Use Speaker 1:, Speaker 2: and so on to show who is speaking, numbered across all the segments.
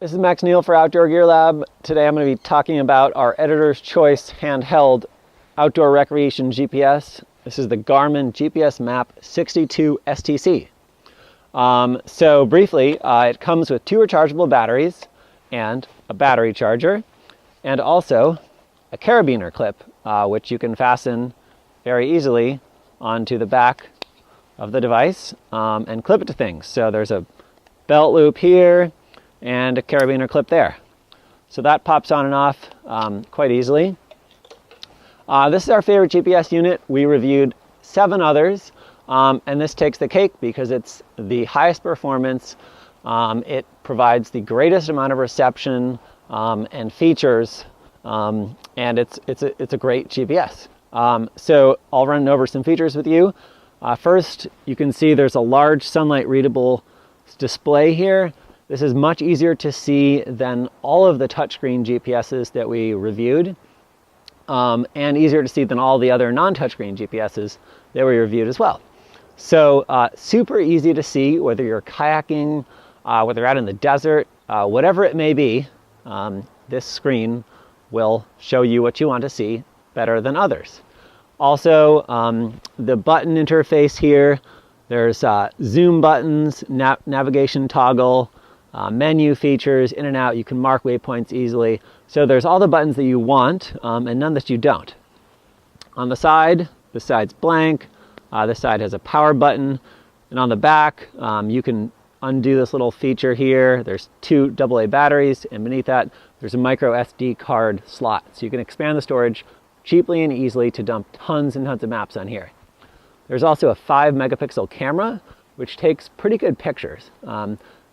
Speaker 1: This is Max Neal for Outdoor Gear Lab. Today I'm going to be talking about our Editor's Choice handheld outdoor recreation GPS. This is the Garmin GPSMap 62 STC. So briefly, it comes with 2 rechargeable batteries and a battery charger, and also a carabiner clip, which you can fasten very easily onto the back of the device and clip it to things. So there's a belt loop here and a carabiner clip there. So that pops on and off quite easily. This is our favorite GPS unit. We reviewed 7 others, and this takes the cake because it's the highest performance. It provides the greatest amount of reception and features, and it's a great GPS. So I'll run over some features with you. First, you can see there's a large sunlight readable display here. This is much easier to see than all of the touchscreen GPSs that we reviewed, and easier to see than all the other non-touchscreen GPSs that we reviewed as well. So super easy to see whether you're kayaking, whether you're out in the desert, whatever it may be. This screen will show you what you want to see better than others. Also, the button interface here, there's zoom buttons, navigation toggle, menu features, in and out. You can mark waypoints easily. So there's all the buttons that you want and none that you don't. On the side, this side's blank. This side has a power button. And on the back, you can undo this little feature here. There's 2 AA batteries, and beneath that, there's a micro SD card slot. So you can expand the storage cheaply and easily to dump tons and tons of maps on here. There's also a 5 megapixel camera, which takes pretty good pictures.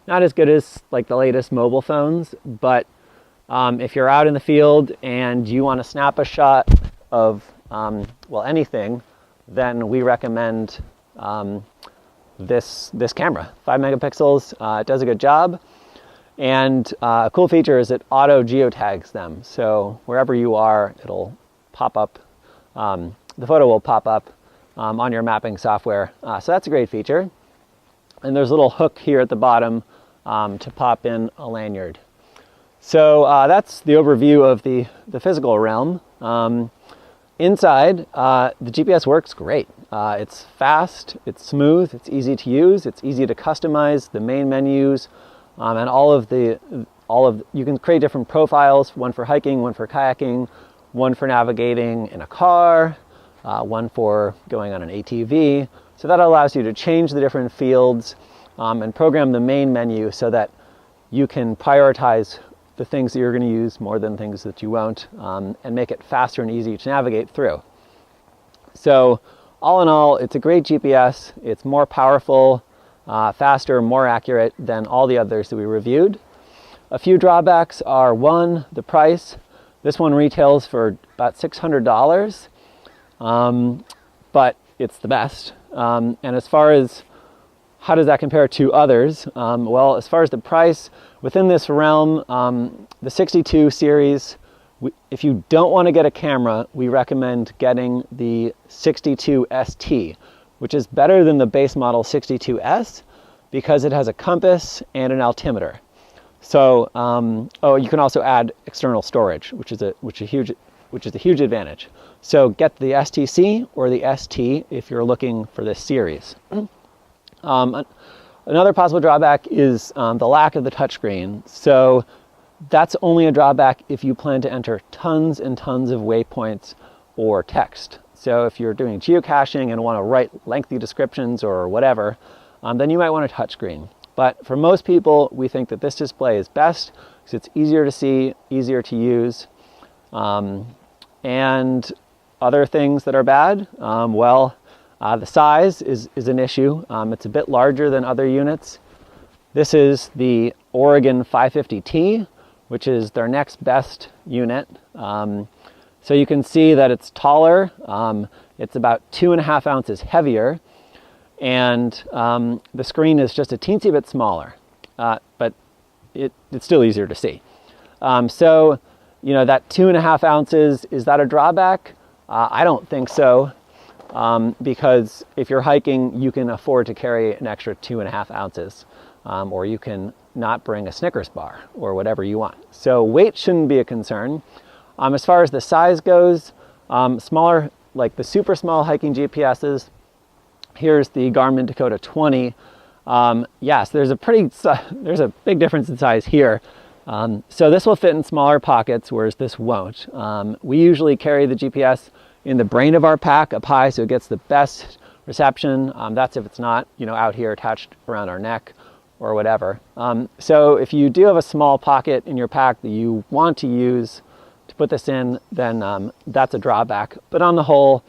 Speaker 1: Not as good as like the latest mobile phones, but if you're out in the field and you want to snap a shot of, well, anything, then we recommend this camera. 5 megapixels, it does a good job. And a cool feature is it auto geotags them. So wherever you are, it'll pop up, the photo will pop up on your mapping software. So that's a great feature. And there's a little hook here at the bottom to pop in a lanyard. So that's the overview of the physical realm. Inside, the GPS works great. It's fast, it's smooth, it's easy to use, it's easy to customize the main menus, and you can create different profiles, one for hiking, one for kayaking, one for navigating in a car, one for going on an ATV. So that allows you to change the different fields and program the main menu so that you can prioritize the things that you're going to use more than things that you won't, and make it faster and easier to navigate through. So all in all, it's a great GPS. It's more powerful, faster, more accurate than all the others that we reviewed. A few drawbacks are, 1, the price. This one retails for about $600, but it's the best. And as far as how does that compare to others? Well, as far as the price, within this realm, the 62 series, if you don't want to get a camera, we recommend getting the 62 ST, which is better than the base model 62S because it has a compass and an altimeter. So, you can also add external storage, which is a huge advantage. So get the STC or the ST if you're looking for this series. Another possible drawback is the lack of the touchscreen. So that's only a drawback if you plan to enter tons and tons of waypoints or text. So if you're doing geocaching and want to write lengthy descriptions or whatever, then you might want a touchscreen. But for most people, we think that this display is best because it's easier to see, easier to use. And other things that are bad, the size is an issue. It's a bit larger than other units. This is the Oregon 550T, which is their next best unit. So you can see that it's taller. It's about 2.5 ounces heavier, and the screen is just a teensy bit smaller, but it's still easier to see. So, that 2.5 ounces, is that a drawback? I don't think so. because if you're hiking, you can afford to carry an extra 2.5 ounces, or you can not bring a Snickers bar or whatever you want. So weight shouldn't be a concern. As far as the size goes, smaller, like the super small hiking GPSs, here's the Garmin Dakota 20. Yes, there's a big difference in size here. So this will fit in smaller pockets, whereas this won't. We usually carry the GPS in the brain of our pack up high, so it gets the best reception. That's if it's not, out here attached around our neck or whatever. So if you do have a small pocket in your pack that you want to use to put this in, then that's a drawback. But on the whole,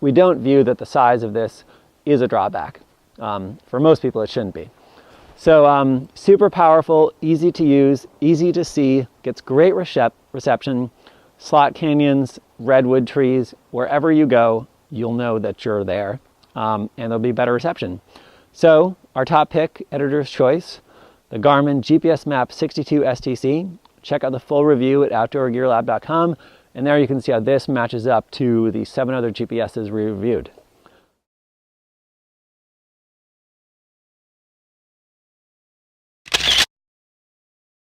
Speaker 1: we don't view that the size of this is a drawback. For most people, it shouldn't be. So super powerful, easy to use, easy to see, gets great reception. Slot canyons, redwood trees, wherever you go, you'll know that you're there, and there'll be better reception. So our top pick, editor's choice, the Garmin GPSMap 62 STC. Check out the full review at outdoorgearlab.com, and there you can see how this matches up to the 7 other GPSs we reviewed.